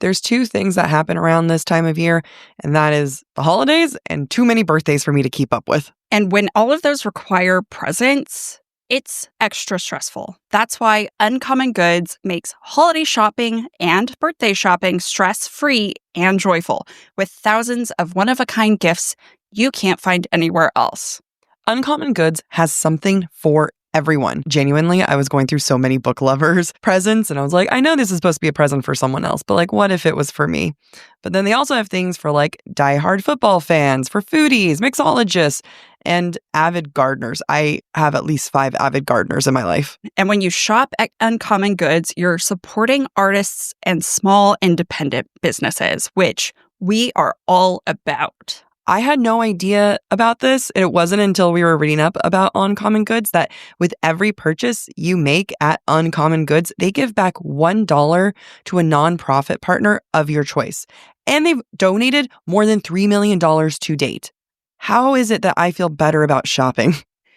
There's two things that happen around this time of year, and that is the holidays and too many birthdays for me to keep up with. And when all of those require presents, it's extra stressful. That's why Uncommon Goods makes holiday shopping and birthday shopping stress-free and joyful, with thousands of one-of-a-kind gifts you can't find anywhere else. Uncommon Goods has something for everyone. Genuinely, I was going through so many book lovers presents, and I was like, I know this is supposed to be a present for someone else, but like, what if it was for me? But then they also have things for like diehard football fans, for foodies, mixologists, and avid gardeners. I have at least 5 avid gardeners in my life. And when you shop at Uncommon Goods, you're supporting artists and small independent businesses, which we are all about. I had no idea about this. It wasn't until we were reading up about Uncommon Goods that with every purchase you make at Uncommon Goods, they give back $1 to a nonprofit partner of your choice. And they've donated more than $3 million to date. How is it that I feel better about shopping?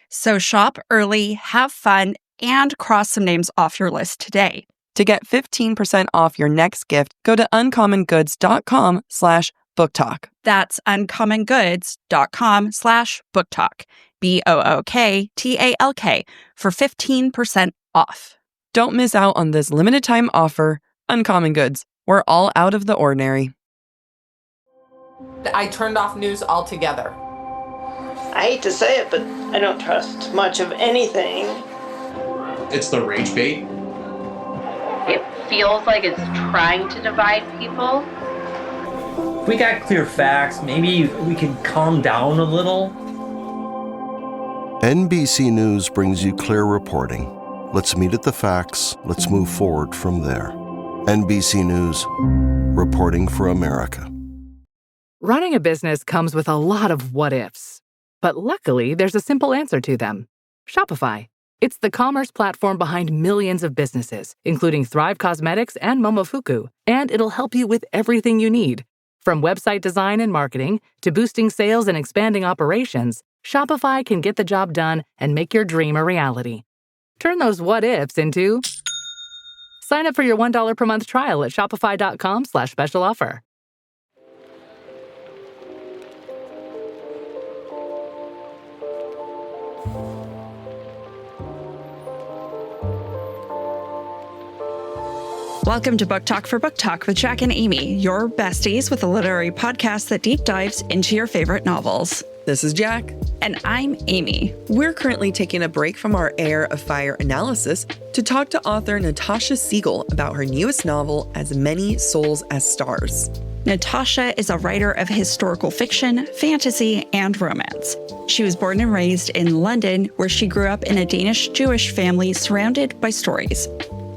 So shop early, have fun, and cross some names off your list today. To get 15% off your next gift, go to uncommongoods.com/BookTok. That's uncommongoods.com/BookTok. BookTalk for 15% off. Don't miss out on this limited time offer. Uncommon Goods. We're all out of the ordinary. I turned off news altogether. I hate to say it, but I don't trust much of anything. It's the rage bait. It feels like it's trying to divide people. If we got clear facts, maybe we could calm down a little. NBC News brings you clear reporting. Let's meet at the facts. Let's move forward from there. NBC News, reporting for America. Running a business comes with a lot of what-ifs. But luckily, there's a simple answer to them. Shopify. It's the commerce platform behind millions of businesses, including Thrive Cosmetics and Momofuku. And it'll help you with everything you need. From website design and marketing to boosting sales and expanding operations, Shopify can get the job done and make your dream a reality. Turn those what-ifs into... Sign up for your $1 per month trial at shopify.com/special offer. Welcome to Book Talk for Book Talk with Jac and Amy, your besties with a literary podcast that deep dives into your favorite novels. This is Jac. And I'm Amy. We're currently taking a break from our Heir of Fire analysis to talk to author Natasha Siegel about her newest novel, As Many Souls as Stars. Natasha is a writer of historical fiction, fantasy, and romance. She was born and raised in London, where she grew up in a Danish-Jewish family surrounded by stories.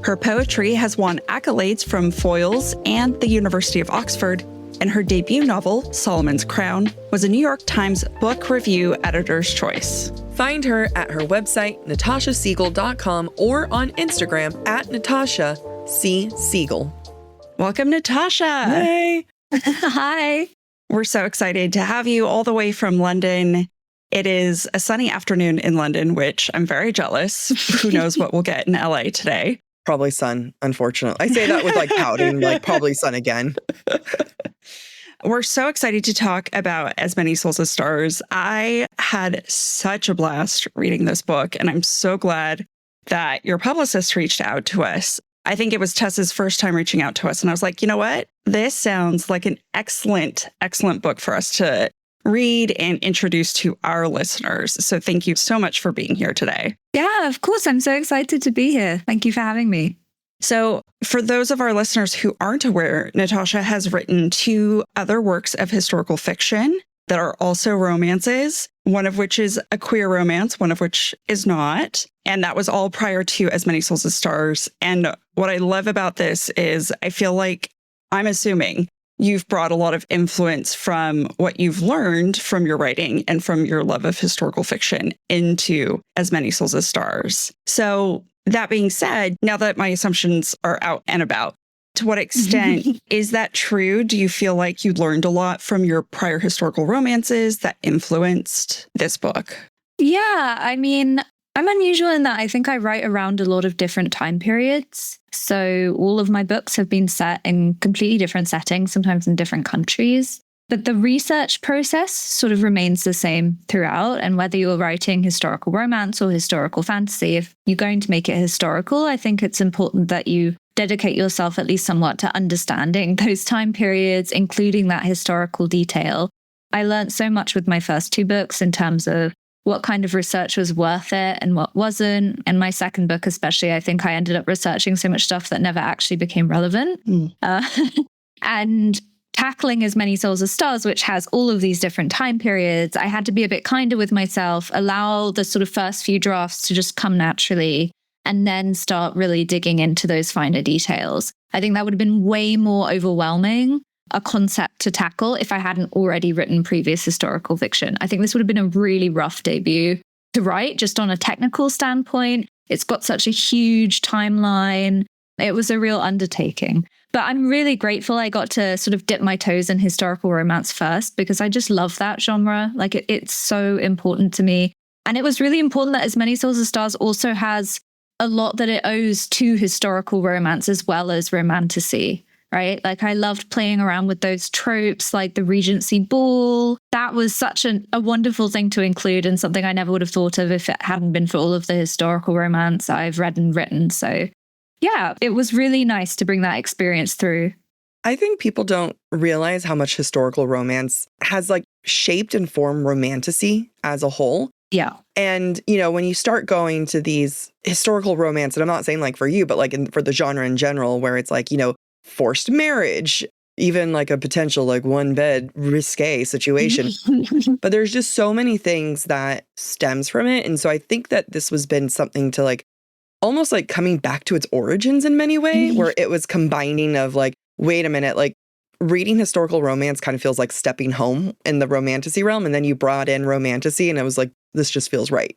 Her poetry has won accolades from Foyles and the University of Oxford, and her debut novel, Solomon's Crown, was a New York Times Book Review Editor's Choice. Find her at her website, natashasiegel.com, or on Instagram at Natasha C. Siegel. Welcome, Natasha. Hey. Hi. We're so excited to have you all the way from London. It is a sunny afternoon in London, which I'm very jealous. Who knows what we'll get in LA today. Probably sun, unfortunately. I say that with like pouting, like probably sun again. We're so excited to talk about As Many Souls as Stars. I had such a blast reading this book, and I'm so glad that your publicist reached out to us. I think it was Tessa's first time reaching out to us, and I was like, you know what? This sounds like an excellent, excellent book for us to read and introduce to our listeners. So thank you so much for being here today. Yeah, of course. I'm so excited to be here. Thank you for having me. So for those of our listeners who aren't aware, Natasha has written 2 other works of historical fiction that are also romances, one of which is a queer romance, one of which is not. And that was all prior to As Many Souls as Stars. And what I love about this is I feel like, I'm assuming, you've brought a lot of influence from what you've learned from your writing and from your love of historical fiction into As Many Souls as Stars. So that being said, now that my assumptions are out and about, to what extent is that true? Do you feel like you learned a lot from your prior historical romances that influenced this book? Yeah, I mean, I'm unusual in that I think I write around a lot of different time periods. So all of my books have been set in completely different settings, sometimes in different countries. But the research process sort of remains the same throughout. And whether you're writing historical romance or historical fantasy, if you're going to make it historical, I think it's important that you dedicate yourself at least somewhat to understanding those time periods, including that historical detail. I learned so much with my first two books in terms of what kind of research was worth it and what wasn't. And my second book, especially, I think I ended up researching so much stuff that never actually became relevant. And tackling As Many Souls as Stars, which has all of these different time periods, I had to be a bit kinder with myself, allow the sort of first few drafts to just come naturally, and then start really digging into those finer details. I think that would have been way more overwhelming a concept to tackle if I hadn't already written previous historical fiction. I think this would have been a really rough debut to write, just on a technical standpoint. It's got such a huge timeline. It was a real undertaking. But I'm really grateful I got to sort of dip my toes in historical romance first, because I just love that genre. Like it's so important to me. And it was really important that As Many Souls as Stars also has a lot that it owes to historical romance as well as romantasy. Right? Like I loved playing around with those tropes, like the Regency Ball. That was such a wonderful thing to include, and something I never would have thought of if it hadn't been for all of the historical romance I've read and written. So yeah, it was really nice to bring that experience through. I think people don't realize how much historical romance has like shaped and formed romantasy as a whole. Yeah. And, you know, when you start going to these historical romance, and I'm not saying like for you, but like for the genre in general, where it's like, you know, forced marriage, even like a potential like one bed risque situation. But there's just so many things that stems from it. And so I think that this was been something to like almost like coming back to its origins in many ways, where it was combining of like, wait a minute, like reading historical romance kind of feels like stepping home in the romantasy realm. And then you brought in romantasy and it was like, this just feels right.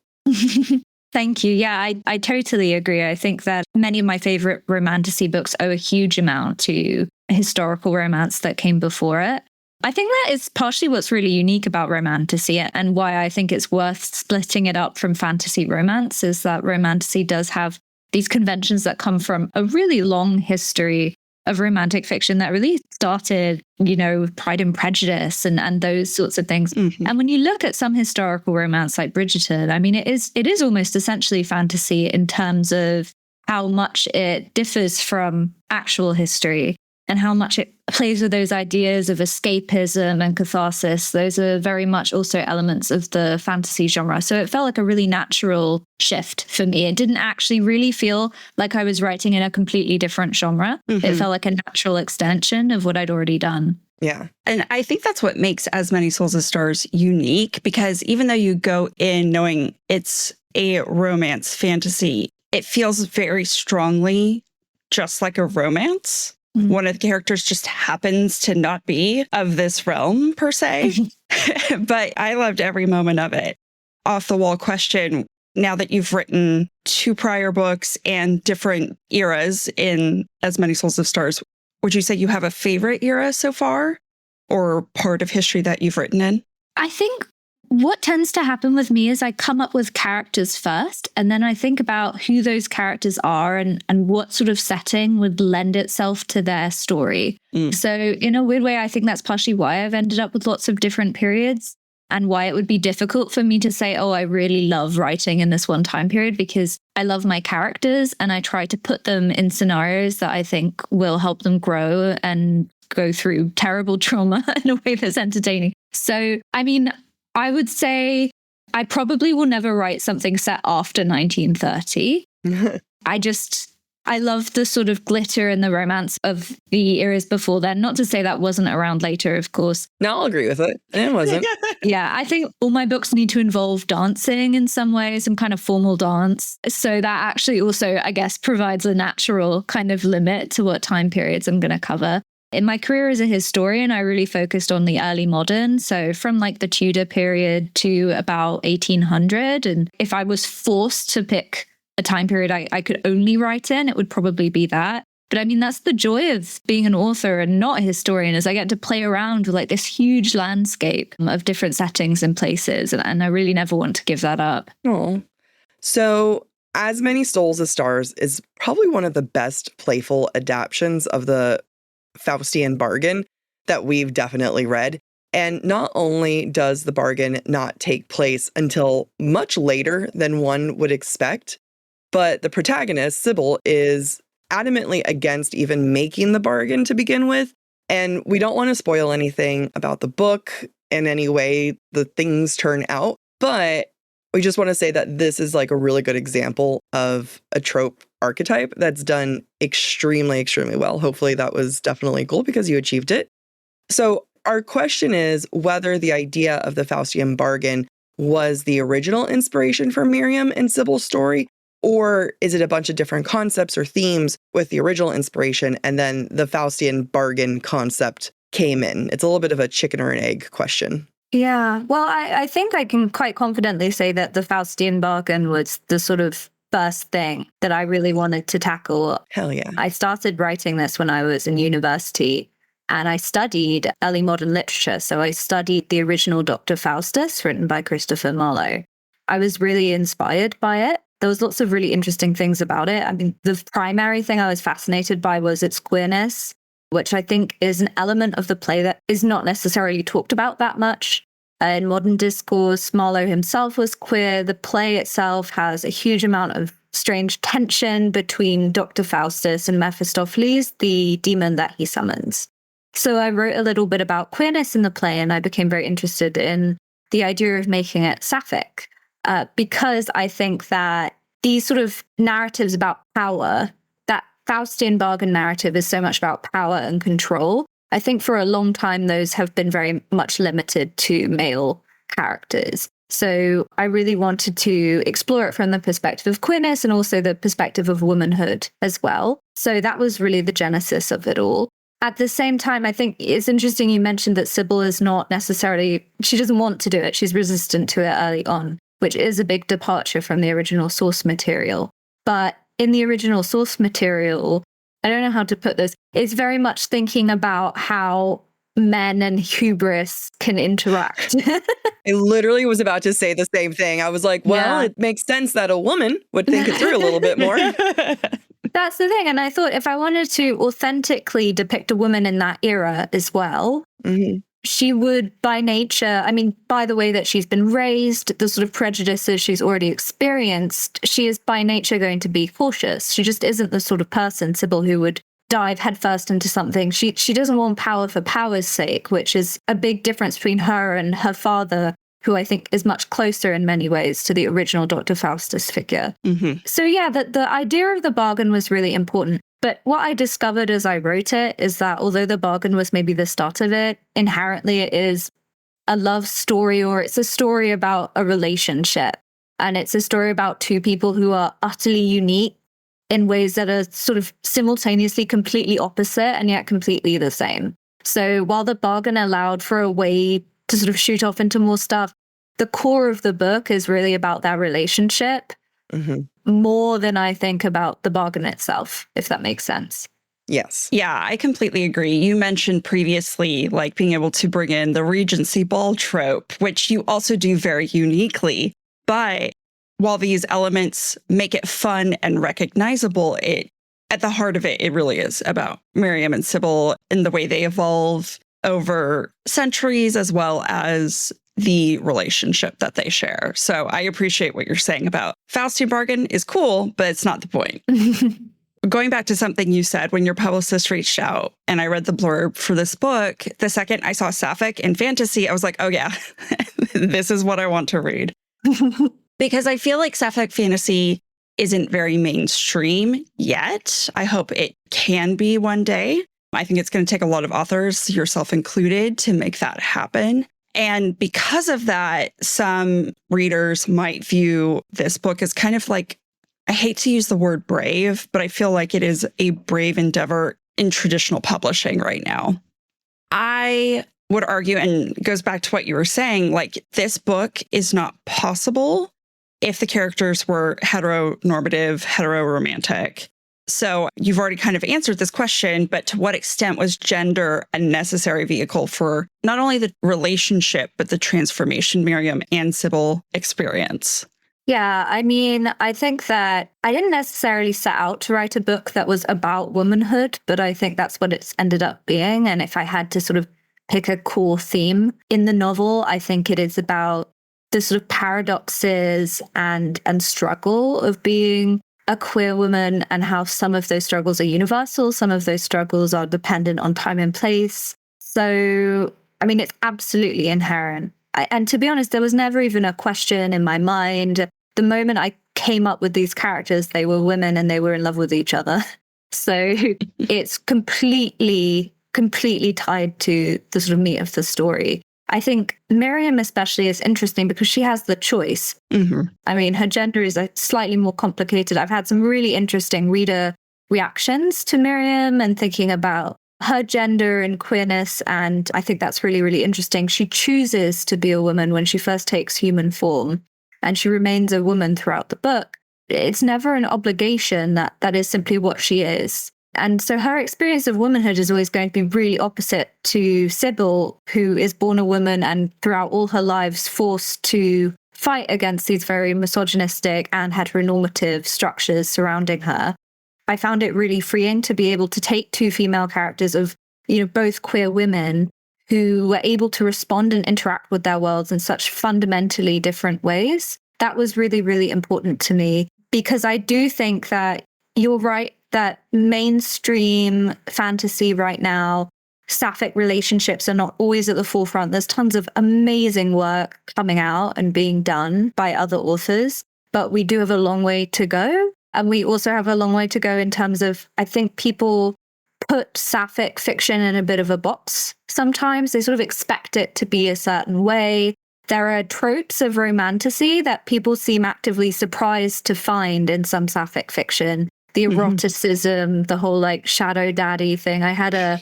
Thank you. Yeah, I totally agree. I think that many of my favorite romantasy books owe a huge amount to historical romance that came before it. I think that is partially what's really unique about romantasy, and why I think it's worth splitting it up from fantasy romance, is that romantasy does have these conventions that come from a really long history of romantic fiction that really started, you know, with Pride and Prejudice and those sorts of things. And when you look at some historical romance like Bridgerton, I mean, it is almost essentially fantasy in terms of how much it differs from actual history and how much it plays with those ideas of escapism and catharsis. Those are very much also elements of the fantasy genre. So it felt like a really natural shift for me. It didn't actually really feel like I was writing in a completely different genre. It felt like a natural extension of what I'd already done. Yeah. And I think that's what makes As Many Souls as Stars unique, because even though you go in knowing it's a romance fantasy, it feels very strongly just like a romance. One of the characters just happens to not be of this realm per se, but I loved every moment of it. Off the wall question, now that you've written 2 prior books and different eras in As Many Souls of Stars, would you say you have a favorite era so far, or part of history that you've written in? I think what tends to happen with me is I come up with characters first, and then I think about who those characters are and what sort of setting would lend itself to their story. So in a weird way, I think that's partially why I've ended up with lots of different periods, and why it would be difficult for me to say, oh, I really love writing in this one time period, because I love my characters and I try to put them in scenarios that I think will help them grow and go through terrible trauma in a way that's entertaining. So, I mean, I would say I probably will never write something set after 1930. I love the sort of glitter and the romance of the eras before then. Not to say that wasn't around later, of course. No, I'll agree with it. It wasn't. Yeah, I think all my books need to involve dancing in some way, some kind of formal dance. So that actually also, I guess, provides a natural kind of limit to what time periods I'm going to cover. In my career as a historian, I really focused on the early modern. So from like the Tudor period to about 1800. And if I was forced to pick a time period I could only write in, it would probably be that. But I mean, that's the joy of being an author and not a historian, is I get to play around with like this huge landscape of different settings and places. And I really never want to give that up. Oh. So, As Many Souls as Stars is probably one of the best playful adaptations of the Faustian Bargain that we've definitely read. And not only does the bargain not take place until much later than one would expect, but the protagonist, Cybil, is adamantly against even making the bargain to begin with. And we don't want to spoil anything about the book in any way the things turn out, but we just want to say that this is like a really good example of a trope archetype that's done extremely, extremely well. Hopefully that was definitely cool because you achieved it. So our question is whether the idea of the Faustian Bargain was the original inspiration for Miriam and Cybil's story, or is it a bunch of different concepts or themes with the original inspiration and then the Faustian Bargain concept came in? It's a little bit of a chicken or an egg question. Yeah, well, I think I can quite confidently say that the Faustian Bargain was the sort of first thing that I really wanted to tackle. Hell yeah. I started writing this when I was in university. And I studied early modern literature. So I studied the original Dr. Faustus, written by Christopher Marlowe. I was really inspired by it. There was lots of really interesting things about it. I mean, the primary thing I was fascinated by was its queerness, which I think is an element of the play that is not necessarily talked about that much. In modern discourse, Marlowe himself was queer. The play itself has a huge amount of strange tension between Dr. Faustus and Mephistopheles, the demon that he summons. So I wrote a little bit about queerness in the play, and I became very interested in the idea of making it sapphic, because I think that these sort of narratives about power, that Faustian Bargain narrative is so much about power and control. I think for a long time, those have been very much limited to male characters. So I really wanted to explore it from the perspective of queerness and also the perspective of womanhood as well. So that was really the genesis of it all. At the same time, I think it's interesting you mentioned that Cybil is not necessarily, she doesn't want to do it. She's resistant to it early on, which is a big departure from the original source material. But in the original source material, I don't know how to put this, it's very much thinking about how men and hubris can interact. I literally was about to say the same thing. I was like, well, It makes sense that a woman would think it through a little bit more. That's the thing. And I thought if I wanted to authentically depict a woman in that era as well, she would by nature, I mean, by the way that she's been raised, the sort of prejudices she's already experienced, she is by nature going to be cautious. She just isn't the sort of person, Cybil, who would dive headfirst into something. She doesn't want power for power's sake, which is a big difference between her and her father, who I think is much closer in many ways to the original Dr. Faustus figure. So yeah, the idea of the bargain was really important. But what I discovered as I wrote it is that although the bargain was maybe the start of it, inherently it is a love story, or it's a story about a relationship. And it's a story about two people who are utterly unique in ways that are sort of simultaneously completely opposite and yet completely the same. So while the bargain allowed for a way to sort of shoot off into more stuff, the core of the book is really about their relationship more than I think about the bargain itself, if that makes sense. Yes. Yeah, I completely agree. You mentioned previously, like being able to bring in the Regency ball trope, which you also do very uniquely. But while these elements make it fun and recognizable, at the heart of it, it really is about Miriam and Cybil and the way they evolve over centuries, as well as the relationship that they share. So I appreciate what you're saying about Faustian Bargain is cool, but it's not the point. Going back to something you said when your publicist reached out and I read the blurb for this book, the second I saw Sapphic and fantasy, I was like, oh yeah, this is what I want to read. Because I feel like Sapphic fantasy isn't very mainstream yet. I hope it can be one day. I think it's going to take a lot of authors, yourself included, to make that happen. And because of that, some readers might view this book as kind of like, I hate to use the word brave, but I feel like it is a brave endeavor in traditional publishing right now. I would argue, and it goes back to what you were saying, like this book is not possible if the characters were heteronormative, heteroromantic. So you've already kind of answered this question, but to what extent was gender a necessary vehicle for not only the relationship, but the transformation Miriam and Cybil experience? Yeah, I mean, I think that I didn't necessarily set out to write a book that was about womanhood, but I think that's what it's ended up being. And if I had to sort of pick a core theme in the novel, I think it is about the sort of paradoxes and struggle of being a queer woman, and how some of those struggles are universal, some of those struggles are dependent on time and place. So, I mean, it's absolutely inherent. And to be honest, there was never even a question in my mind. The moment I came up with these characters, they were women and they were in love with each other. So it's completely tied to the sort of meat of the story. I think Miriam especially is interesting because she has the choice. Mm-hmm. I mean, her gender is slightly more complicated. I've had some really interesting reader reactions to Miriam and thinking about her gender and queerness, and I think that's really, really interesting. She chooses to be a woman when she first takes human form, and she remains a woman throughout the book. It's never an obligation, that is simply what she is. And so her experience of womanhood is always going to be really opposite to Cybil, who is born a woman and throughout all her lives forced to fight against these very misogynistic and heteronormative structures surrounding her. I found it really freeing to be able to take two female characters of, both queer women who were able to respond and interact with their worlds in such fundamentally different ways. That was really, really important to me, because I do think that you're right that mainstream fantasy right now, sapphic relationships are not always at the forefront. There's tons of amazing work coming out and being done by other authors, but we do have a long way to go. And we also have a long way to go in terms of, I think people put sapphic fiction in a bit of a box. Sometimes they sort of expect it to be a certain way. There are tropes of romantasy that people seem actively surprised to find in some sapphic fiction. The eroticism, the whole shadow daddy thing. I had a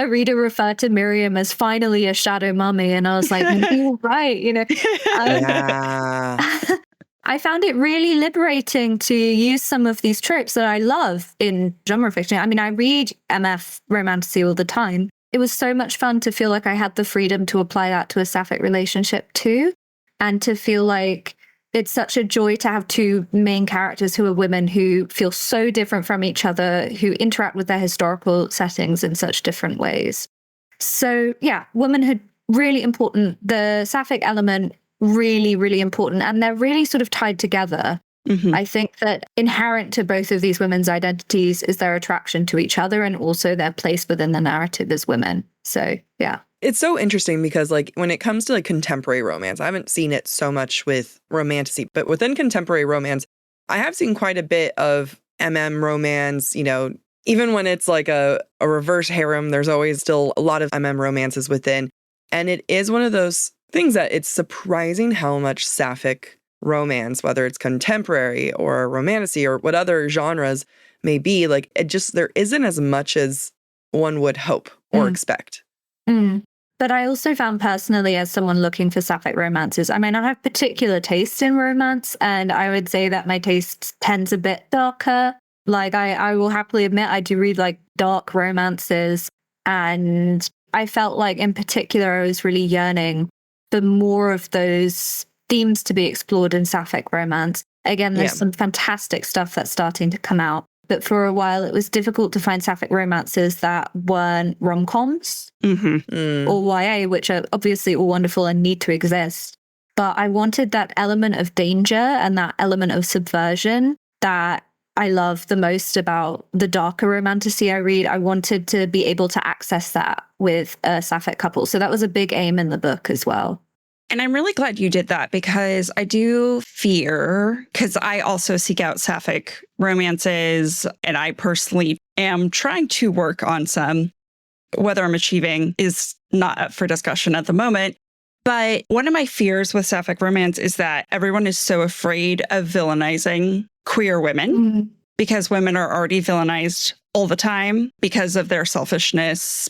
reader refer to Miriam as finally a shadow mummy, and I was like, you're right, I found it really liberating to use some of these tropes that I love in genre fiction. I mean, I read MF romantasy all the time. It was so much fun to feel like I had the freedom to apply that to a sapphic relationship too, and to feel like it's such a joy to have two main characters who are women who feel so different from each other, who interact with their historical settings in such different ways. So yeah, womanhood, really important. The sapphic element, really, really important. And they're really sort of tied together. Mm-hmm. I think that inherent to both of these women's identities is their attraction to each other and also their place within the narrative as women. So yeah. It's so interesting because when it comes to contemporary romance, I haven't seen it so much with romantasy, but within contemporary romance, I have seen quite a bit of romance, even when it's a reverse harem, there's always still a lot of romances within. And it is one of those things that it's surprising how much sapphic romance, whether it's contemporary or romantasy or what other genres may be, there isn't as much as one would hope or expect. Mm. But I also found personally, as someone looking for sapphic romances, I mean, I have particular taste in romance, and I would say that my taste tends a bit darker. I will happily admit I do read dark romances, and I felt in particular I was really yearning for more of those themes to be explored in sapphic romance. Again, there's some fantastic stuff that's starting to come out. But for a while, it was difficult to find sapphic romances that weren't rom-coms or YA, which are obviously all wonderful and need to exist. But I wanted that element of danger and that element of subversion that I love the most about the darker romantasy I read. I wanted to be able to access that with a sapphic couple. So that was a big aim in the book as well. And I'm really glad you did that, because I do fear, because I also seek out sapphic romances, and I personally am trying to work on some. Whether I'm achieving is not up for discussion at the moment. But one of my fears with sapphic romance is that everyone is so afraid of villainizing queer women, because women are already villainized all the time because of their selfishness,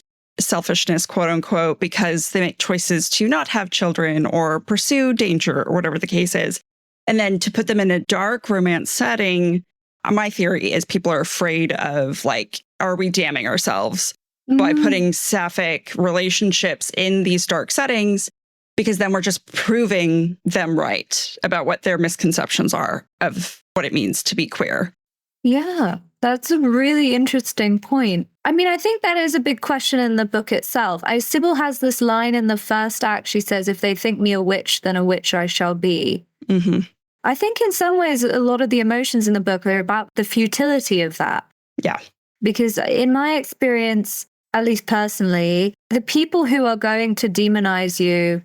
quote unquote, because they make choices to not have children or pursue danger or whatever the case is. And then to put them in a dark romance setting, my theory is people are afraid of are we damning ourselves by putting sapphic relationships in these dark settings? because then we're just proving them right about what their misconceptions are of what it means to be queer. Yeah, that's a really interesting point. I mean, I think that is a big question in the book itself. Cybil has this line in the first act. She says, if they think me a witch, then a witch I shall be. Mm-hmm. I think in some ways, a lot of the emotions in the book are about the futility of that. Yeah. Because in my experience, at least personally, the people who are going to demonize you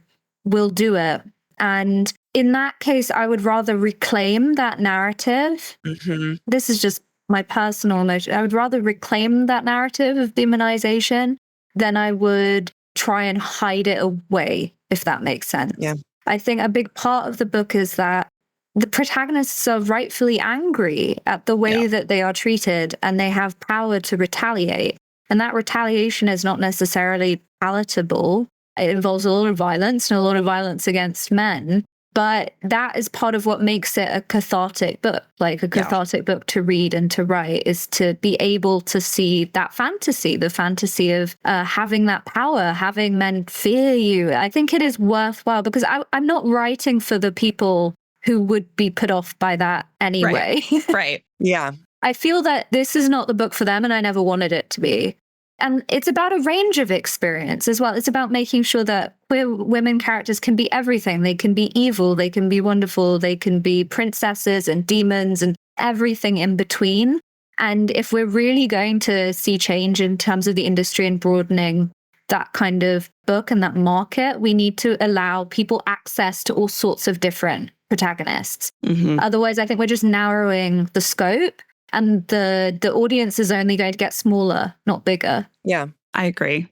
will do it. And in that case, I would rather reclaim that narrative. Mm-hmm. This is just my personal emotion. I would rather reclaim that narrative of demonization than I would try and hide it away, if that makes sense. Yeah. I think a big part of the book is that the protagonists are rightfully angry at the way that they are treated, and they have power to retaliate. And that retaliation is not necessarily palatable. It involves a lot of violence and a lot of violence against men. But that is part of what makes it a cathartic book, like a cathartic book to read and to write, is to be able to see that fantasy, the fantasy of having that power, having men fear you. I think it is worthwhile because I'm not writing for the people who would be put off by that anyway. Right. Yeah. I feel that this is not the book for them, and I never wanted it to be. And it's about a range of experience as well. It's about making sure that queer women characters can be everything. They can be evil, they can be wonderful, they can be princesses and demons and everything in between. And if we're really going to see change in terms of the industry and broadening that kind of book and that market, we need to allow people access to all sorts of different protagonists. Mm-hmm. Otherwise, I think we're just narrowing the scope. And the audience is only going to get smaller, not bigger. Yeah. I agree.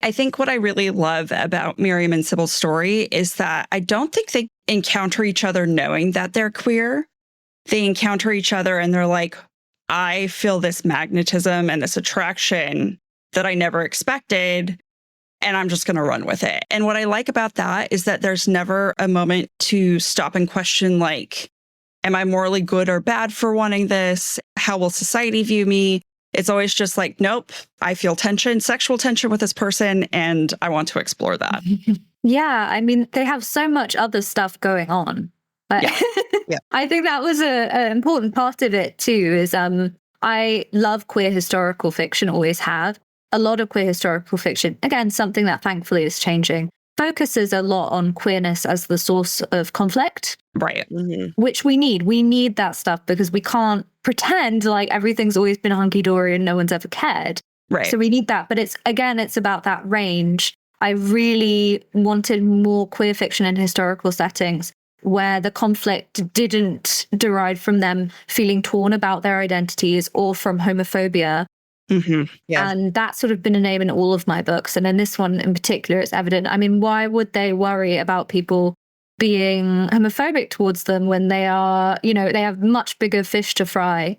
I think what I really love about Miriam and Cybil's story is that I don't think they encounter each other knowing that they're queer. They encounter each other and they're like, I feel this magnetism and this attraction that I never expected, and I'm just going to run with it. And what I like about that is that there's never a moment to stop and question, like, am I morally good or bad for wanting this? How will society view me? It's always just like, nope, I feel tension, sexual tension with this person, and I want to explore that. Yeah, I mean, they have so much other stuff going on. But Yeah. I think that was an important part of it too, is I love queer historical fiction, always have. A lot of queer historical fiction, again, something that thankfully is changing, focuses a lot on queerness as the source of conflict. Right. Mm-hmm. Which we need. We need that stuff because we can't pretend like everything's always been hunky-dory and no one's ever cared. Right. So we need that. But it's about that range. I really wanted more queer fiction in historical settings where the conflict didn't derive from them feeling torn about their identities or from homophobia. Mm-hmm. Yeah. And that's sort of been a name in all of my books. And in this one in particular, it's evident. I mean, why would they worry about people being homophobic towards them when they are, they have much bigger fish to fry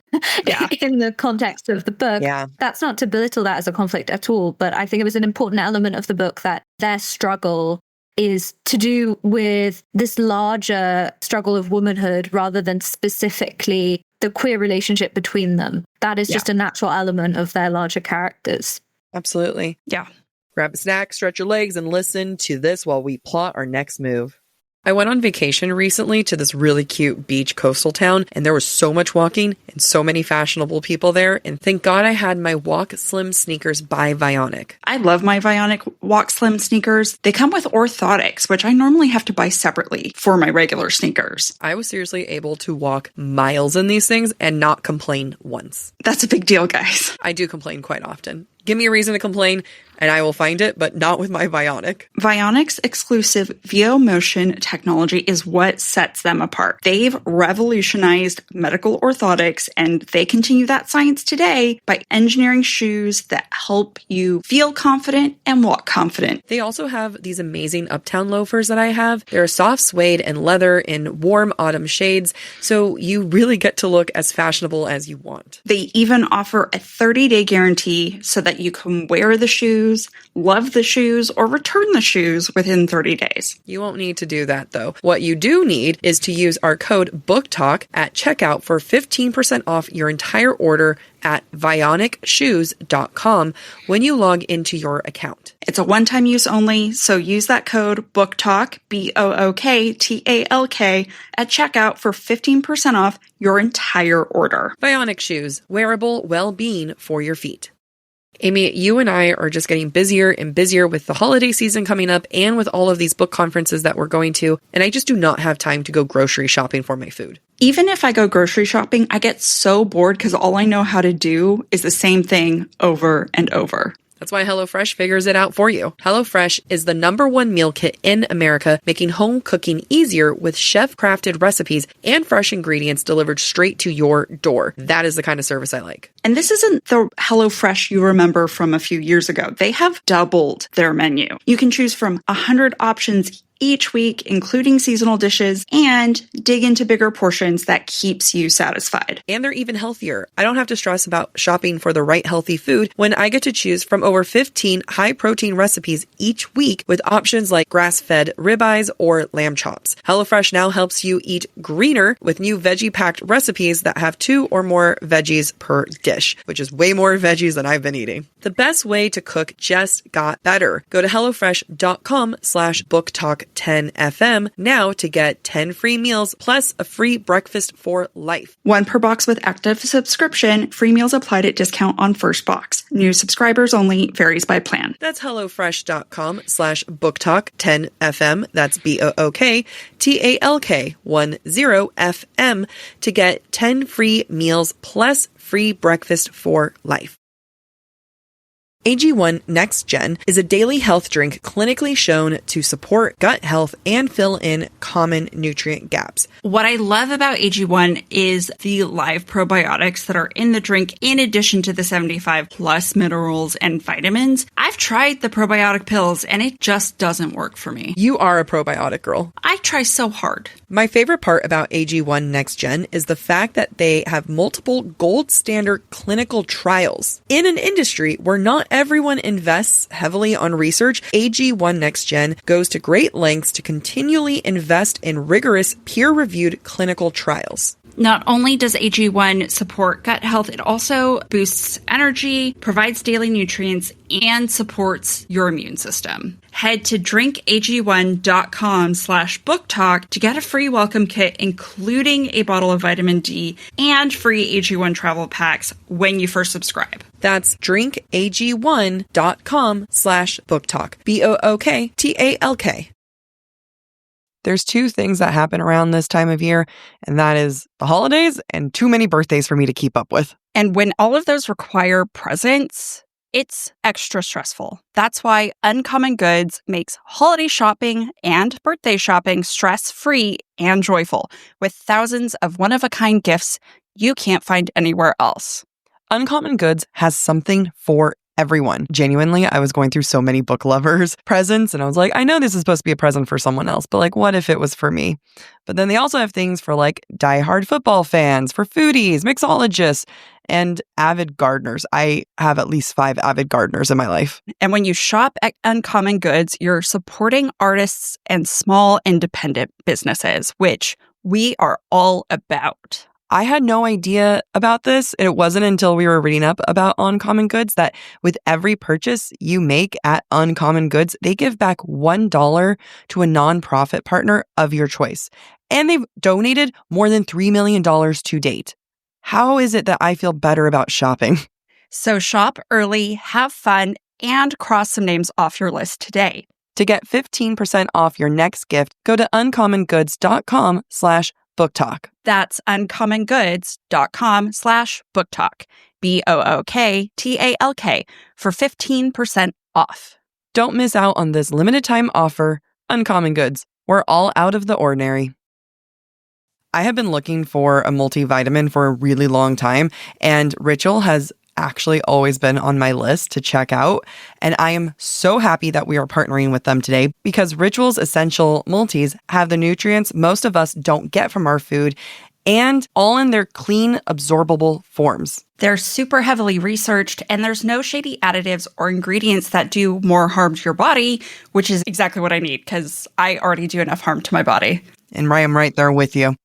in the context of the book? Yeah. That's not to belittle that as a conflict at all. But I think it was an important element of the book that their struggle is to do with this larger struggle of womanhood rather than specifically the queer relationship between them. That is just a natural element of their larger characters. Absolutely. Yeah. Grab a snack, stretch your legs, and listen to this while we plot our next move. I went on vacation recently to this really cute beach coastal town, and there was so much walking and so many fashionable people there, and thank God I had my Walk Slim sneakers by Vionic. I love my Vionic Walk Slim sneakers. They come with orthotics, which I normally have to buy separately for my regular sneakers. I was seriously able to walk miles in these things and not complain once. That's a big deal, guys. I do complain quite often. Give me a reason to complain, and I will find it, but not with my Vionic. Vionic's exclusive VO Motion technology is what sets them apart. They've revolutionized medical orthotics, and they continue that science today by engineering shoes that help you feel confident and walk confident. They also have these amazing Uptown loafers that I have. They're soft suede and leather in warm autumn shades, so you really get to look as fashionable as you want. They even offer a 30-day guarantee so that that you can wear the shoes, love the shoes, or return the shoes within 30 days. You won't need to do that, though. What you do need is to use our code BookTok at checkout for 15% off your entire order at vionicshoes.com when you log into your account. It's a one-time use only, so use that code BookTalk, BookTalk, at checkout for 15% off your entire order. Vionic Shoes, wearable well-being for your feet. Amy, you and I are just getting busier and busier with the holiday season coming up and with all of these book conferences that we're going to, and I just do not have time to go grocery shopping for my food. Even if I go grocery shopping, I get so bored because all I know how to do is the same thing over and over. That's why HelloFresh figures it out for you. HelloFresh is the #1 meal kit in America, making home cooking easier with chef-crafted recipes and fresh ingredients delivered straight to your door. That is the kind of service I like. And this isn't the HelloFresh you remember from a few years ago. They have doubled their menu. You can choose from 100 options each week, including seasonal dishes, and dig into bigger portions that keeps you satisfied. And they're even healthier. I don't have to stress about shopping for the right healthy food when I get to choose from over 15 high-protein recipes each week with options like grass-fed ribeyes or lamb chops. HelloFresh now helps you eat greener with new veggie-packed recipes that have 2 or more veggies per dish, which is way more veggies than I've been eating. The best way to cook just got better. Go to HelloFresh.com/BookTalk10FM now to get 10 free meals plus a free breakfast for life. 1 per box with active subscription. Free meals applied at discount on first box. New subscribers only. Varies by plan. That's HelloFresh.com/BookTalk10FM. That's BookTalk10FM to get 10 free meals plus free breakfast for life. AG1 Next Gen is a daily health drink clinically shown to support gut health and fill in common nutrient gaps. What I love about AG1 is the live probiotics that are in the drink in addition to the 75 plus minerals and vitamins. I've tried the probiotic pills and it just doesn't work for me. You are a probiotic girl. I try so hard. My favorite part about AG1 Next Gen is the fact that they have multiple gold standard clinical trials. In an industry where not everyone invests heavily on research, AG1 Next Gen goes to great lengths to continually invest in rigorous peer-reviewed clinical trials. Not only does AG1 support gut health, it also boosts energy, provides daily nutrients, and supports your immune system. Head to drinkag1.com/booktalk to get a free welcome kit, including a bottle of vitamin D and free AG1 travel packs when you first subscribe. That's drinkag1.com/booktalk. BookTalk. There's 2 things that happen around this time of year, and that is the holidays and too many birthdays for me to keep up with. And when all of those require presents, it's extra stressful. That's why Uncommon Goods makes holiday shopping and birthday shopping stress-free and joyful, with thousands of one-of-a-kind gifts you can't find anywhere else. Uncommon Goods has something for everyone. Genuinely, I was going through so many book lovers presents and I was like, I know this is supposed to be a present for someone else, but like, what if it was for me? But then they also have things for like diehard football fans, for foodies, mixologists, and avid gardeners. I have at least 5 avid gardeners in my life. And when you shop at Uncommon Goods, you're supporting artists and small independent businesses, which we are all about. I had no idea about this. And it wasn't until we were reading up about Uncommon Goods that with every purchase you make at Uncommon Goods, they give back $1 to a nonprofit partner of your choice. And they've donated more than $3 million to date. How is it that I feel better about shopping? So shop early, have fun, and cross some names off your list today. To get 15% off your next gift, go to uncommongoods.com/BookTalk. That's uncommongoods.com/BookTalk. BookTalk for 15% off. Don't miss out on this limited time offer. Uncommon Goods. We're all out of the ordinary. I have been looking for a multivitamin for a really long time, and Ritual has actually always been on my list to check out. And I am so happy that we are partnering with them today because Ritual's essential multis have the nutrients most of us don't get from our food and all in their clean, absorbable forms. They're super heavily researched, and there's no shady additives or ingredients that do more harm to your body, which is exactly what I need because I already do enough harm to my body. And I'm right there with you.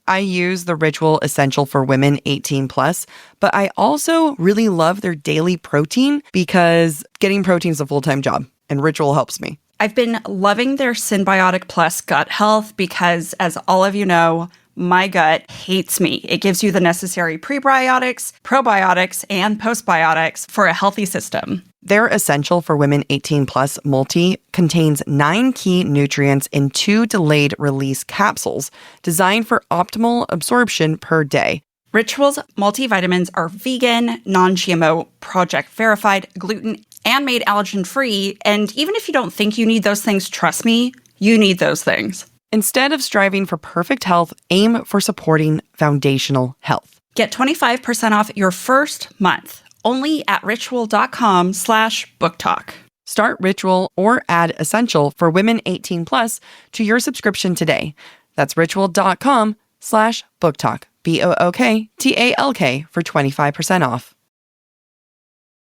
I use the Ritual Essential for Women 18 plus, but I also really love their daily protein because getting protein is a full-time job, and Ritual helps me. I've been loving their Synbiotic Plus gut health because, as all of you know, my gut hates me. It gives you the necessary prebiotics, probiotics, and postbiotics for a healthy system. Their Essential for Women 18 Plus multi contains 9 key nutrients in 2 delayed release capsules designed for optimal absorption per day. Ritual's multivitamins are vegan, non-GMO, project verified, gluten, and made allergen-free. And even if you don't think you need those things, trust me, you need those things. Instead of striving for perfect health, aim for supporting foundational health. Get 25% off your first month only at ritual.com/BookTok. Start Ritual or add Essential for Women 18 plus to your subscription today. That's ritual.com/BookTok. BookTalk for 25% off.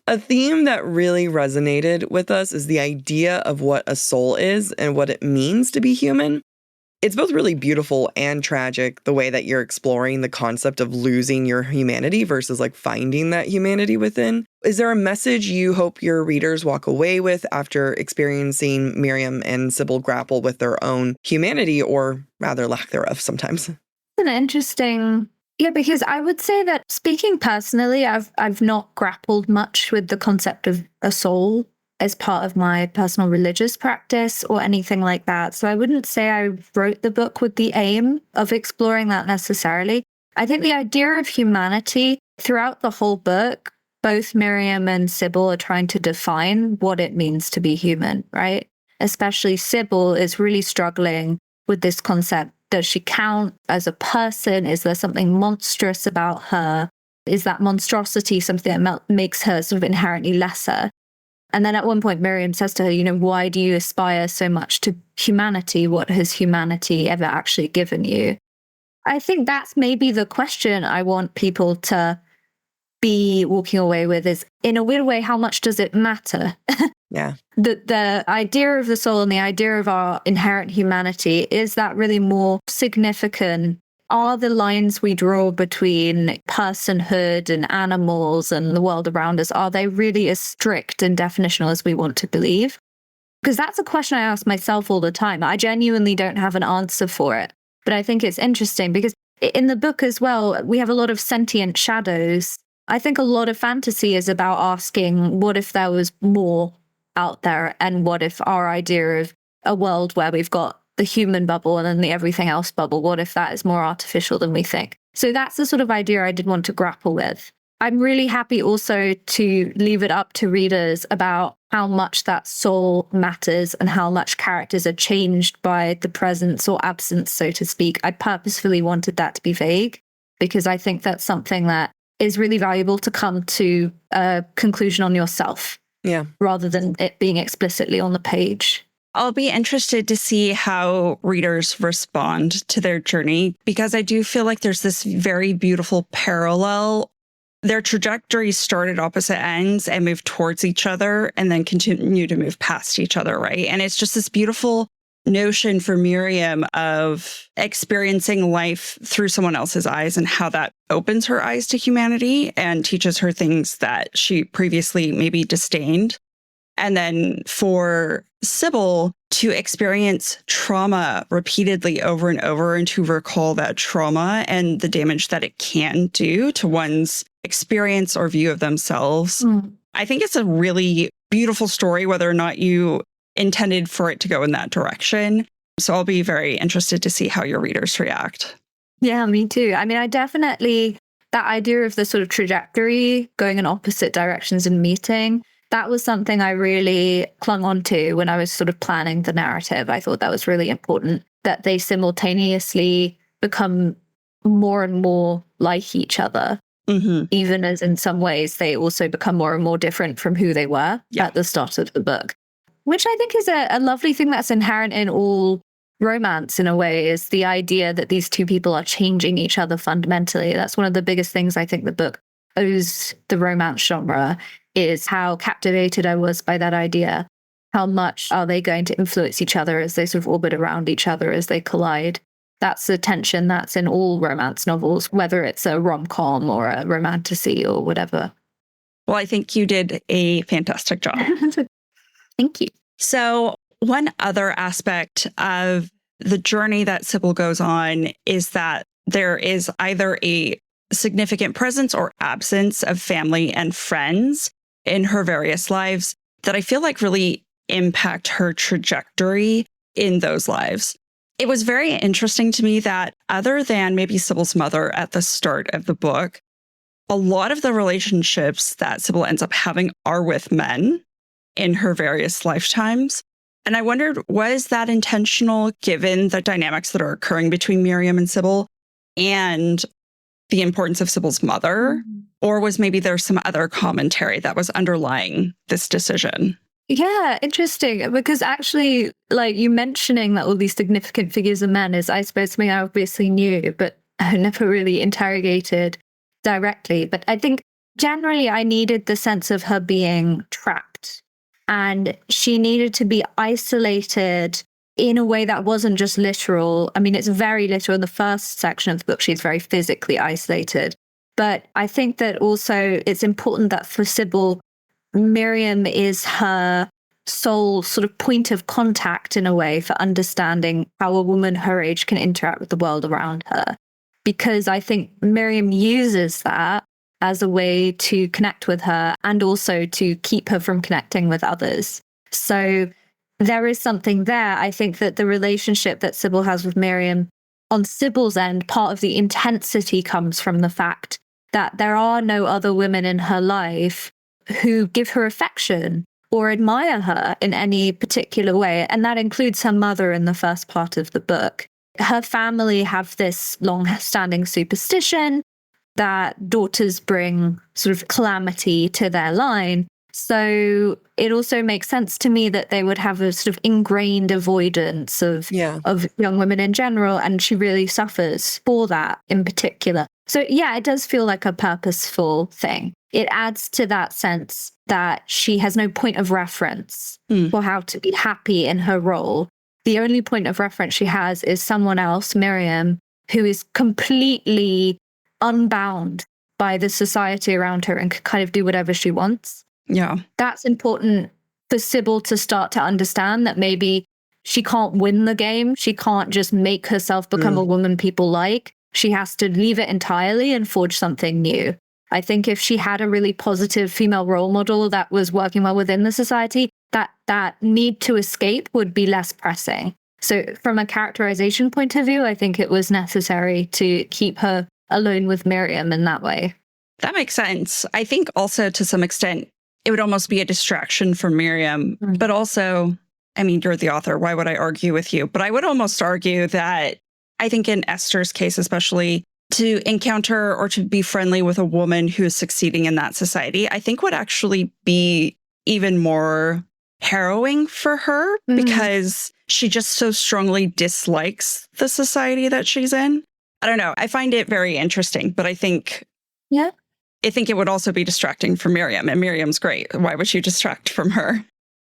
A theme that really resonated with us is the idea of what a soul is and what it means to be human. It's both really beautiful and tragic, the way that you're exploring the concept of losing your humanity versus like finding that humanity within. Is there a message you hope your readers walk away with after experiencing Miriam and Cybil grapple with their own humanity, or rather lack thereof sometimes? An interesting, because I would say that speaking personally, I've not grappled much with the concept of a soul as part of my personal religious practice or anything like that. So I wouldn't say I wrote the book with the aim of exploring that necessarily. I think the idea of humanity throughout the whole book, both Miriam and Cybil are trying to define what it means to be human, right? Especially Cybil is really struggling with this concept. Does she count as a person? Is there something monstrous about her? Is that monstrosity something that makes her sort of inherently lesser? And then at one point, Miriam says to her, why do you aspire so much to humanity? What has humanity ever actually given you? I think that's maybe the question I want people to be walking away with is, in a weird way, how much does it matter? Yeah. The idea of the soul and the idea of our inherent humanity, is that really more significant? Are the lines we draw between personhood and animals and the world around us, are they really as strict and definitional as we want to believe? Because that's a question I ask myself all the time. I genuinely don't have an answer for it. But I think it's interesting because in the book as well, we have a lot of sentient shadows. I think a lot of fantasy is about asking, what if there was more out there? And what if our idea of a world where we've got the human bubble and then the everything else bubble, what if that is more artificial than we think? So that's the sort of idea I did want to grapple with. I'm really happy also to leave it up to readers about how much that soul matters and how much characters are changed by the presence or absence, so to speak. I purposefully wanted that to be vague because I think that's something that is really valuable to come to a conclusion on yourself. Yeah. Rather than it being explicitly on the page. I'll be interested to see how readers respond to their journey because I do feel like there's this very beautiful parallel. Their trajectories start at opposite ends and move towards each other and then continue to move past each other, right? And it's just this beautiful notion for Miriam of experiencing life through someone else's eyes and how that opens her eyes to humanity and teaches her things that she previously maybe disdained. And then for Cybil to experience trauma repeatedly over and over and to recall that trauma and the damage that it can do to one's experience or view of themselves. I think it's a really beautiful story, whether or not you intended for it to go in that direction. So I'll be very interested to see how your readers react. Yeah, me too. I mean, I definitely, that idea of the sort of trajectory going in opposite directions and meeting, that was something I really clung on to when I was sort of planning the narrative. I thought that was really important, that they simultaneously become more and more like each other, even as in some ways they also become more and more different from who they were at the start of the book, which I think is a lovely thing that's inherent in all romance in a way is the idea that these two people are changing each other fundamentally. That's one of the biggest things I think the book owes the romance genre, is how captivated I was by that idea. How much are they going to influence each other as they sort of orbit around each other, as they collide? That's the tension that's in all romance novels, whether it's a rom-com or a romantasy or whatever. Well, I think you did a fantastic job. Thank you. So one other aspect of the journey that Cybil goes on is that there is either a significant presence or absence of family and friends in her various lives that I feel like really impact her trajectory in those lives. It was very interesting to me that other than maybe Sybil's mother at the start of the book, a lot of the relationships that Cybil ends up having are with men in her various lifetimes. And I wondered, was that intentional given the dynamics that are occurring between Miriam and Cybil and the importance of Sybil's mother? Or was maybe there some other commentary that was underlying this decision? Yeah, interesting. Because actually, like you mentioning that all these significant figures are men is, I suppose, something I obviously knew, but I never really interrogated directly. But I think generally I needed the sense of her being trapped. And she needed to be isolated in a way that wasn't just literal. I mean, it's very literal. In the first section of the book, she's very physically isolated. But I think that also it's important that for Cybil, Miriam is her sole sort of point of contact in a way for understanding how a woman her age can interact with the world around her. Because I think Miriam uses that as a way to connect with her and also to keep her from connecting with others. So there is something there. I think that the relationship that Cybil has with Miriam, on Cybil's end, part of the intensity comes from the fact that there are no other women in her life who give her affection or admire her in any particular way. And that includes her mother in the first part of the book. Her family have this long-standing superstition that daughters bring sort of calamity to their line. So it also makes sense to me that they would have a sort of ingrained avoidance of young women in general. And she really suffers for that in particular. So yeah, it does feel like a purposeful thing. It adds to that sense that she has no point of reference for how to be happy in her role. The only point of reference she has is someone else, Miriam, who is completely unbound by the society around her and can kind of do whatever she wants. Yeah. That's important for Cybil to start to understand that maybe she can't win the game. She can't just make herself become a woman people like. She has to leave it entirely and forge something new. I think if she had a really positive female role model that was working well within the society, that need to escape would be less pressing. So from a characterization point of view, I think it was necessary to keep her alone with Miriam in that way. That makes sense. I think also to some extent, it would almost be a distraction for Miriam, but also, I mean, you're the author. Why would I argue with you? But I would almost argue that I think in Esther's case, especially, to encounter or to be friendly with a woman who is succeeding in that society, I think would actually be even more harrowing for her because she just so strongly dislikes the society that she's in. I don't know. I find it very interesting, but I think it would also be distracting for Miriam, and Miriam's great. Why would you distract from her?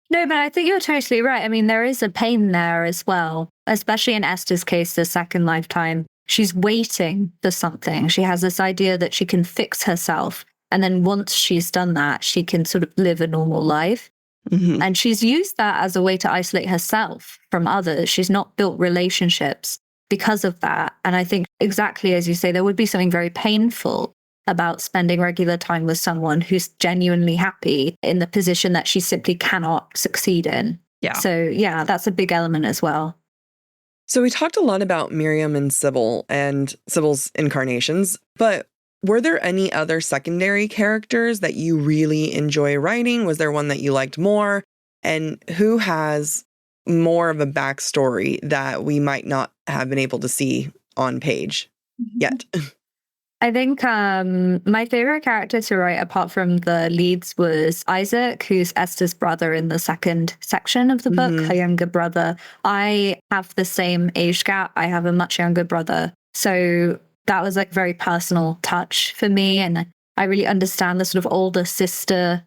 No, but I think you're totally right. I mean, there is a pain there as well, especially in Esther's case, the second lifetime. She's waiting for something. She has this idea that she can fix herself. And then once she's done that, she can sort of live a normal life. And she's used that as a way to isolate herself from others. She's not built relationships because of that. And I think exactly as you say, there would be something very painful about spending regular time with someone who's genuinely happy in the position that she simply cannot succeed in. Yeah. So yeah, that's a big element as well. So we talked a lot about Miriam and Cybil and Cybil's incarnations, but were there any other secondary characters that you really enjoy writing? Was there one that you liked more? And who has more of a backstory that we might not have been able to see on page yet? I think my favorite character to write, apart from the leads, was Isaac, who's Esther's brother in the second section of the book, her younger brother. I have the same age gap. I have a much younger brother. So that was like a very personal touch for me. And I really understand the sort of older sister,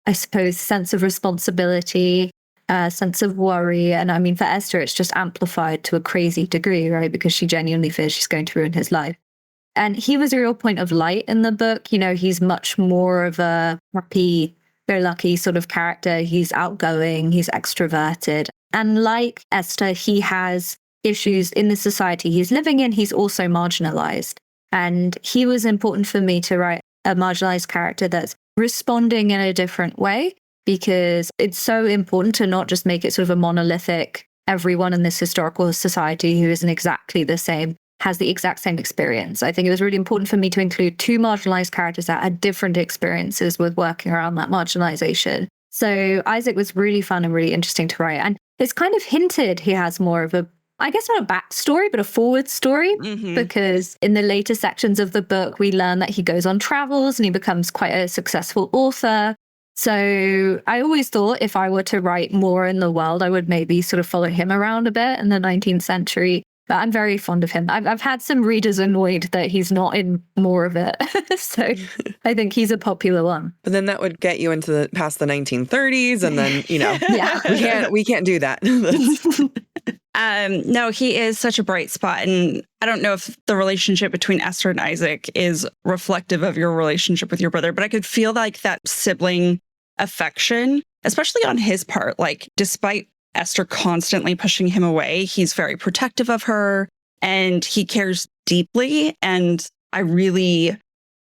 I suppose, sense of responsibility, sense of worry. And I mean, for Esther, it's just amplified to a crazy degree, right? Because she genuinely fears she's going to ruin his life. And he was a real point of light in the book. You know, he's much more of a happy-go-lucky sort of character. He's outgoing, he's extroverted. And like Esther, he has issues in the society he's living in. He's also marginalized. And he was important for me to write a marginalized character that's responding in a different way, because it's so important to not just make it sort of a monolithic, everyone in this historical society who isn't exactly the same has the exact same experience. I think it was really important for me to include two marginalized characters that had different experiences with working around that marginalization. So Isaac was really fun and really interesting to write. And it's kind of hinted he has more of a, I guess not a backstory, but a forward story, because in the later sections of the book, we learn that he goes on travels and he becomes quite a successful author. So I always thought if I were to write more in the world, I would maybe sort of follow him around a bit in the 19th century. But I'm very fond of him. I've had some readers annoyed that he's not in more of it. So I think he's a popular one. But then that would get you into past the 1930s. And then, you know, we can't do that. No, he is such a bright spot. And I don't know if the relationship between Esther and Isaac is reflective of your relationship with your brother, but I could feel like that sibling affection, especially on his part, like despite Esther constantly pushing him away, he's very protective of her and he cares deeply. And I really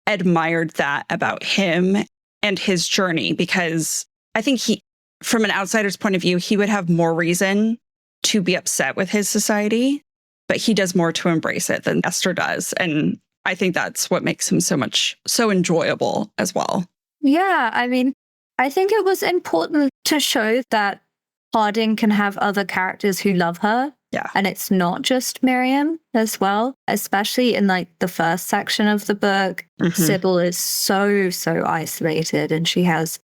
admired that about him and his journey, because I think he, from an outsider's point of view, he would have more reason to be upset with his society, but he does more to embrace it than Esther does. And I think that's what makes him so enjoyable as well. Yeah, I mean, I think it was important to show that Harding can have other characters who love her. Yeah. And it's not just Miriam as well, especially in like the first section of the book. Cybil is so isolated and she has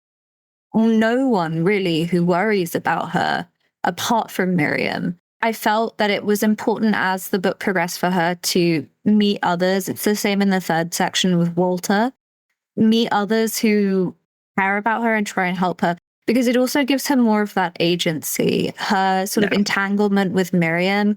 no one really who worries about her apart from Miriam. I felt that it was important as the book progressed for her to meet others. It's the same in the third section with Walter. Meet others who care about her and try and help her, because it also gives her more of that agency. Her sort of entanglement with Miriam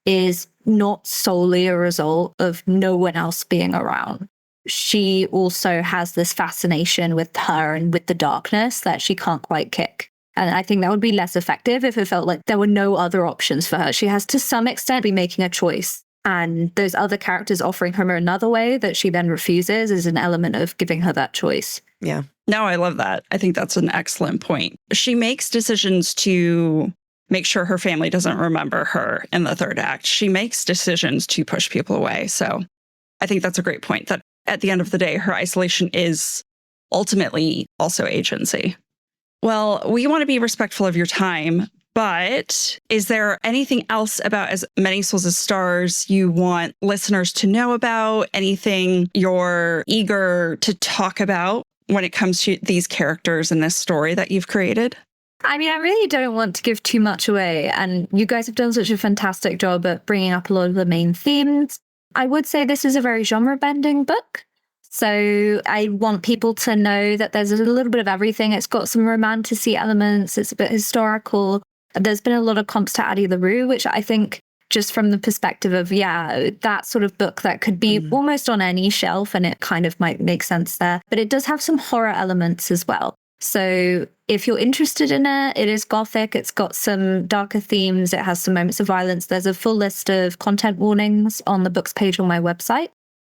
is not solely a result of no one else being around. She also has this fascination with her and with the darkness that she can't quite kick. And I think that would be less effective if it felt like there were no other options for her. She has to some extent be making a choice. And those other characters offering her another way that she then refuses is an element of giving her that choice. Yeah. No, I love that. I think that's an excellent point. She makes decisions to make sure her family doesn't remember her in the third act. She makes decisions to push people away. So I think that's a great point, that at the end of the day, her isolation is ultimately also agency. Well, we want to be respectful of your time, but is there anything else about As Many Souls as Stars you want listeners to know about? Anything you're eager to talk about when it comes to these characters in this story that you've created? I mean, I really don't want to give too much away, and you guys have done such a fantastic job at bringing up a lot of the main themes. I would say this is a very genre-bending book. So I want people to know that there's a little bit of everything. It's got some romantasy elements. It's a bit historical. There's been a lot of comps to Addie LaRue, which I think just from the perspective of, that sort of book that could be almost on any shelf and it kind of might make sense there. But it does have some horror elements as well. So if you're interested in it, it is gothic. It's got some darker themes. It has some moments of violence. There's a full list of content warnings on the books page on my website.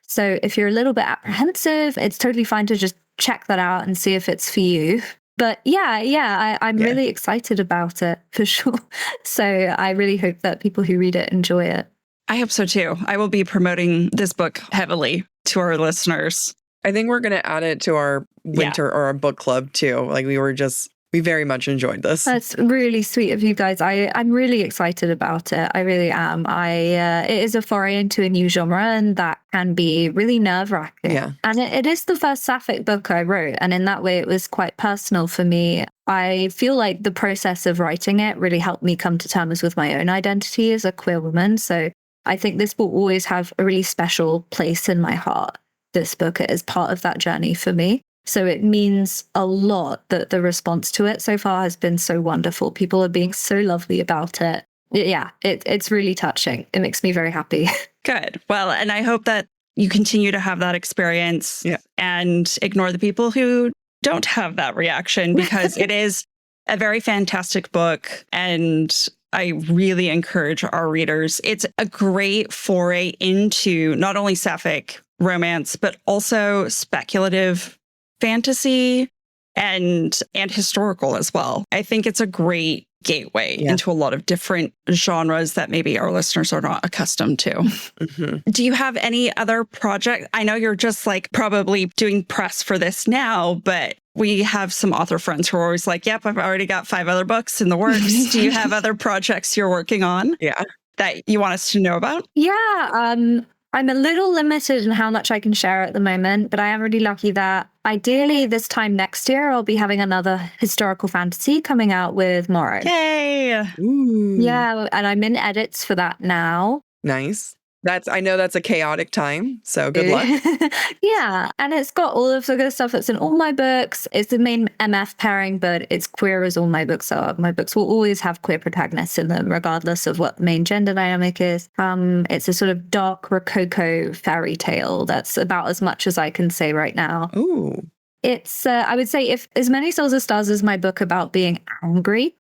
So if you're a little bit apprehensive, it's totally fine to just check that out and see if it's for you. But I'm really excited about it for sure. So I really hope that people who read it enjoy it. I hope so too. I will be promoting this book heavily to our listeners. I think we're going to add it to our winter or our book club too. Like we were just We very much enjoyed this. That's really sweet of you guys. I'm really excited about it. I really am. It is a foray into a new genre, and that can be really nerve-wracking. Yeah. And it is the first Sapphic book I wrote, and in that way, it was quite personal for me. I feel like the process of writing it really helped me come to terms with my own identity as a queer woman. So I think this will always have a really special place in my heart. This book is part of that journey for me. So it means a lot that the response to it so far has been so wonderful. People are being so lovely about it. Yeah, it's really touching. It makes me very happy. Good. Well, and I hope that you continue to have that experience and ignore the people who don't have that reaction, because it is a very fantastic book. And I really encourage our readers. It's a great foray into not only Sapphic romance, but also speculative fantasy and historical as well. I think it's a great gateway into a lot of different genres that maybe our listeners are not accustomed to. Mm-hmm. Do you have any other project? I know you're just like probably doing press for this now, but we have some author friends who are always like, yep, I've already got 5 other books in the works. Do you have other projects you're working on that you want us to know about? Yeah, I'm a little limited in how much I can share at the moment, but I am really lucky that ideally this time next year, I'll be having another historical fantasy coming out with Morrow. Yay! Ooh. Yeah, and I'm in edits for that now. Nice. I know that's a chaotic time, so good luck. Yeah, and it's got all of the good stuff that's in all my books. It's the main MF pairing, but it's queer as all my books are. My books will always have queer protagonists in them, regardless of what the main gender dynamic is. It's a sort of dark Rococo fairy tale. That's about as much as I can say right now. Ooh. It's, I would say, if As Many Souls as Stars is my book about being angry,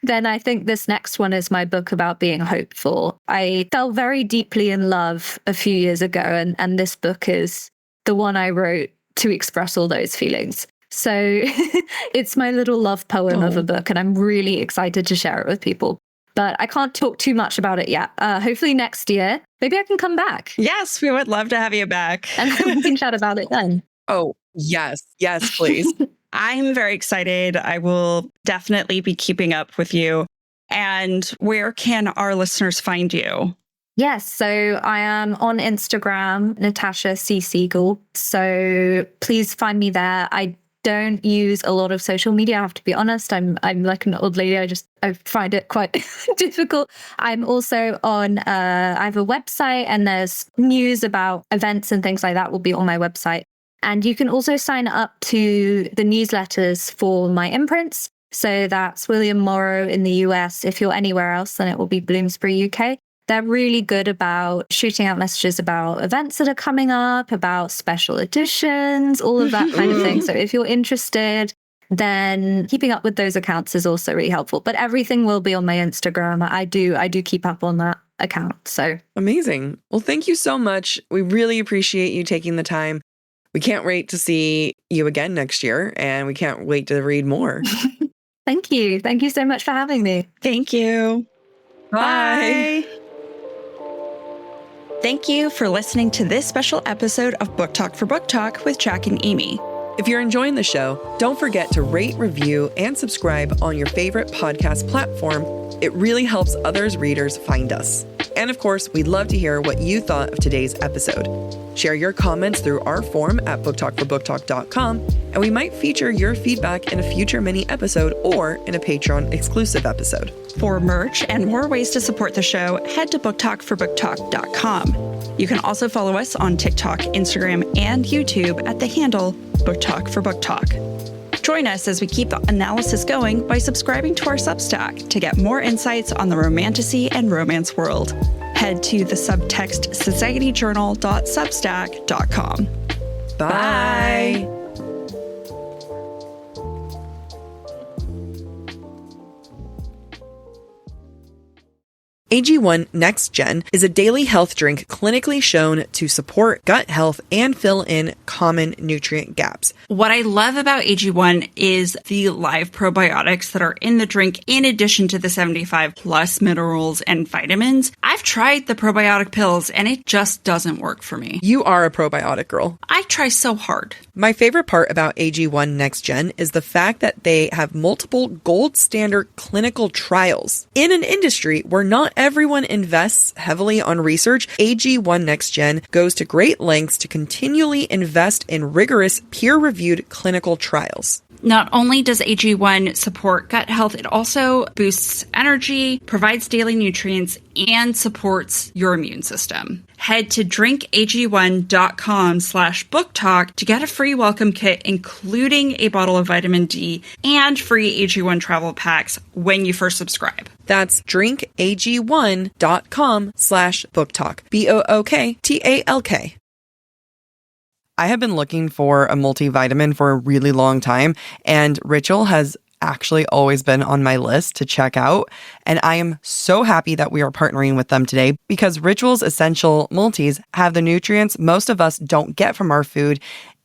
then I think this next one is my book about being hopeful. I fell very deeply in love a few years ago, and this book is the one I wrote to express all those feelings. So it's my little love poem of a book, and I'm really excited to share it with people. But I can't talk too much about it yet. Hopefully next year, maybe I can come back. Yes, we would love to have you back. And we can chat about it then. Oh, yes. Yes, please. I'm very excited. I will definitely be keeping up with you. And where can our listeners find you? Yes, so I am on Instagram, Natasha Siegel. So please find me there. I don't use a lot of social media, I have to be honest. I'm like an old lady. I find it quite difficult. I'm also on, I have a website, and there's news about events and things like that will be on my website. And you can also sign up to the newsletters for my imprints. So that's William Morrow in the US. If you're anywhere else, then it will be Bloomsbury, UK. They're really good about shooting out messages about events that are coming up, about special editions, all of that kind of thing. So if you're interested, then keeping up with those accounts is also really helpful. But everything will be on my Instagram. I do keep up on that account. So amazing. Well, thank you so much. We really appreciate you taking the time. We can't wait to see you again next year, and we can't wait to read more. Thank you. Thank you so much for having me. Thank you. Bye. Thank you for listening to this special episode of Book Talk for Book Talk with Jac and Amy. If you're enjoying the show, don't forget to rate, review, and subscribe on your favorite podcast platform. It really helps others readers find us. And of course, we'd love to hear what you thought of today's episode. Share your comments through our form at booktalkforbooktalk.com, and we might feature your feedback in a future mini episode or in a Patreon exclusive episode. For merch and more ways to support the show, head to booktalkforbooktalk.com. You can also follow us on TikTok, Instagram, and YouTube at the handle Book Talk for Book Talk. Join us as we keep the analysis going by subscribing to our Substack to get more insights on the romantasy and romance world. Head to the subtext societyjournal.substack.com. Bye. AG1 Next Gen is a daily health drink clinically shown to support gut health and fill in common nutrient gaps. What I love about AG1 is the live probiotics that are in the drink, in addition to the 75 plus minerals and vitamins. I've tried the probiotic pills and it just doesn't work for me. You are a probiotic girl. I try so hard. My favorite part about AG1 Next Gen is the fact that they have multiple gold standard clinical trials. In an industry where not everyone invests heavily on research, AG1 Next Gen goes to great lengths to continually invest in rigorous peer-reviewed clinical trials. Not only does AG1 support gut health, it also boosts energy, provides daily nutrients, and supports your immune system. Head to drinkag1.com/booktalk to get a free welcome kit, including a bottle of vitamin D and free AG1 travel packs when you first subscribe. That's drinkag1.com/booktalk. BOOKTALK. I have been looking for a multivitamin for a really long time, and Ritual has actually always been on my list to check out. And I am so happy that we are partnering with them today because Ritual's essential multis have the nutrients most of us don't get from our food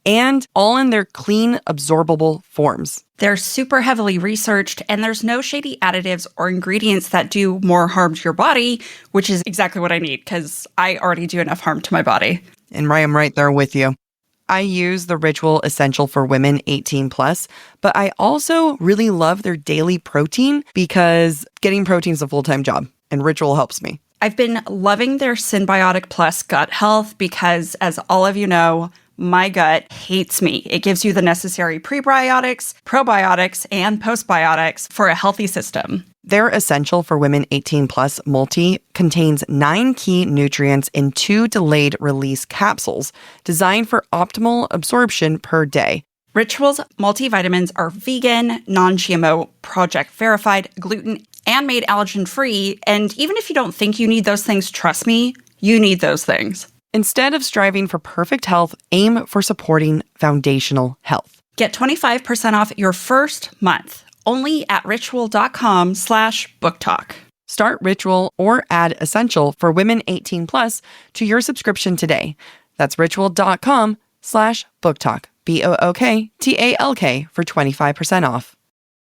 and all in their clean, absorbable forms. They're super heavily researched, and there's no shady additives or ingredients that do more harm to your body, which is exactly what I need because I already do enough harm to my body. And I'm right there with you. I use the Ritual Essential for Women 18+, but I also really love their daily protein because getting protein is a full-time job, and Ritual helps me. I've been loving their Synbiotic Plus gut health because, as all of you know, my gut hates me. It gives you the necessary prebiotics, probiotics, and postbiotics for a healthy system. Their Essential for Women 18+ multi contains 9 key nutrients in 2 delayed release capsules designed for optimal absorption per day. Ritual's multivitamins are vegan, non-GMO, project verified, gluten, and made allergen-free. And even if you don't think you need those things, trust me, you need those things. Instead of striving for perfect health, aim for supporting foundational health. Get 25% off your first month only at ritual.com/booktalk. Start Ritual or add Essential for Women 18+ to your subscription today. That's ritual.com/booktalk. BOOKTALK for 25% off.